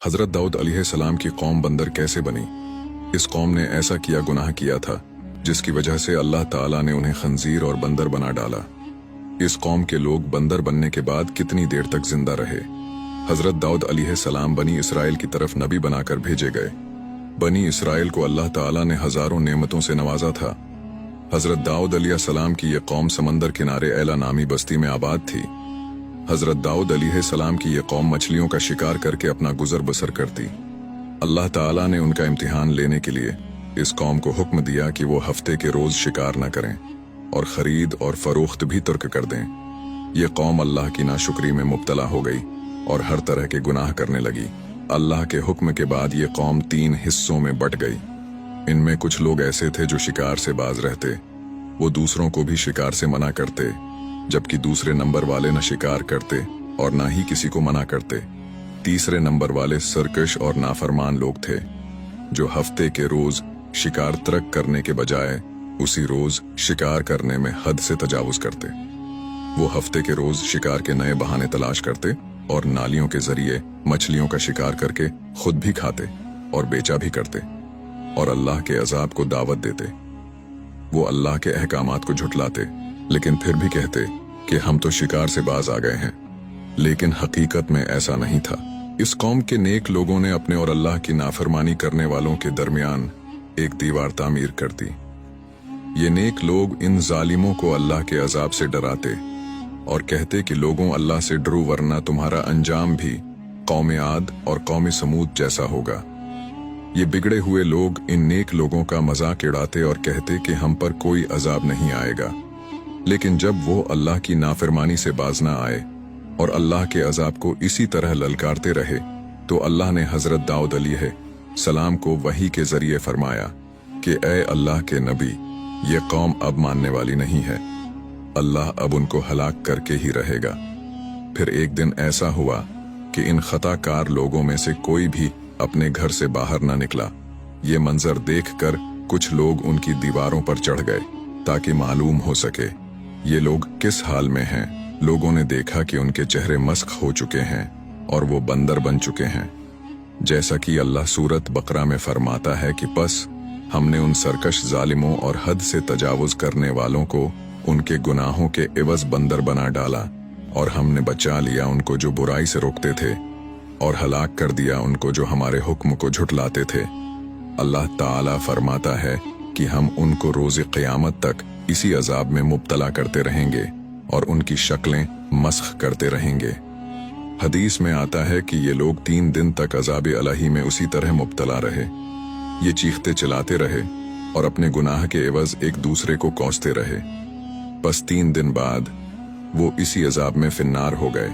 हजरत दाऊद अलैहिस्सलाम की कौम बंदर कैसे बनी। इस कौम ने ऐसा गुनाह किया था जिसकी वजह से अल्लाह ताला ने उन्हें खंजीर और बंदर बना डाला। इस कौम के लोग बंदर बनने के बाद कितनी देर तक जिंदा रहे। हजरत दाऊद अलैहिस्सलाम बनी इसराइल की तरफ नबी बनाकर भेजे गए। बनी इसराइल को अल्लाह ताला ने हजारों नेमतों से नवाजा था। हजरत दाऊद अलैहिस्सलाम की यह कौम समंदर किनारे एला नामी बस्ती में आबाद थी। हजरत दाऊद अलैहिस्सलाम की यह कौम मछलियों का शिकार करके अपना गुजर बसर करती। अल्लाह ताला ने उनका इम्तिहान लेने के लिए इस कौम को हुक्म दिया कि वो हफ्ते के रोज शिकार न करें और खरीद और फरोख्त भी तुर्क कर दें। ये कौम अल्लाह की नाशुक्री में मुब्तला हो गई और हर तरह के गुनाह करने लगी। अल्लाह के हुक्म के बाद ये कौम 3 हिस्सों में बट गई। इनमें कुछ लोग ऐसे थे जो शिकार से बाज रहते, वो दूसरों को भी शिकार से मना करते, जबकि दूसरे नंबर वाले न शिकार करते और न ही किसी को मना करते। तीसरे नंबर वाले सरकश और नाफरमान लोग थे जो हफ्ते के रोज शिकार तर्क करने के बजाय उसी रोज शिकार करने में हद से तजावुज करते। वो हफ्ते के रोज शिकार के नए बहाने तलाश करते और नालियों के जरिए मछलियों का शिकार करके खुद भी खाते और बेचा भी करते और अल्लाह के अजाब को दावत देते। वो अल्लाह के अहकामात को झुटलाते, लेकिन फिर भी कहते कि हम तो शिकार से बाज आ गए हैं, लेकिन हकीकत में ऐसा नहीं था। इस कौम के नेक लोगों ने अपने और अल्लाह की नाफरमानी करने वालों के दरमियान एक दीवार तामीर कर दी। ये नेक लोग इन जालिमों को अल्लाह के अजाब से डराते और कहते कि लोगों अल्लाह से डरो वरना तुम्हारा अंजाम भी कौम आद और कौम समूद जैसा होगा। ये बिगड़े हुए लोग इन नेक लोगों का मजाक उड़ाते और कहते कि हम पर कोई अजाब नहीं आएगा, लेकिन जब वो अल्लाह की नाफरमानी से बाज ना आए और अल्लाह के अजाब को इसी तरह ललकारते रहे तो अल्लाह ने हजरत दाऊद अलैहिस्सलाम को वही के जरिए फरमाया कि ए अल्लाह के नबी, ये कौम अब मानने वाली नहीं है, अल्लाह अब उनको हलाक करके ही रहेगा। फिर एक दिन ऐसा हुआ कि इन खताकार लोगों में से कोई भी अपने घर से बाहर न निकला। ये मंजर देखकर कुछ लोग उनकी दीवारों पर चढ़ गए ताकि मालूम हो सके ये लोग किस हाल में हैं। लोगों ने देखा कि उनके चेहरे मस्ख हो चुके हैं और वो बंदर बन चुके हैं। जैसा कि अल्लाह सूरत बकरा में फरमाता है कि बस हमने उन सरकश जालिमों और हद से तजावुज करने वालों को उनके गुनाहों के एवज बंदर बना डाला और हमने बचा लिया उनको जो बुराई से रोकते थे और हलाक कर दिया उनको जो हमारे हुक्म को झुटलाते थे। अल्लाह ताला फरमाता है कि हम उनको रोज़े क़यामत तक इसी अजाब में मुब्तला करते रहेंगे और उनकी शक्लें मस्ख करते रहेंगे। हदीस में आता है कि ये लोग 3 दिन तक अजाब अलही में उसी तरह मुब्तला रहे। ये चीखते चिल्लाते रहे और अपने गुनाह के एवज एक दूसरे को कोसते रहे। बस 3 दिन बाद वो इसी अजाब में फिन्नार हो गए।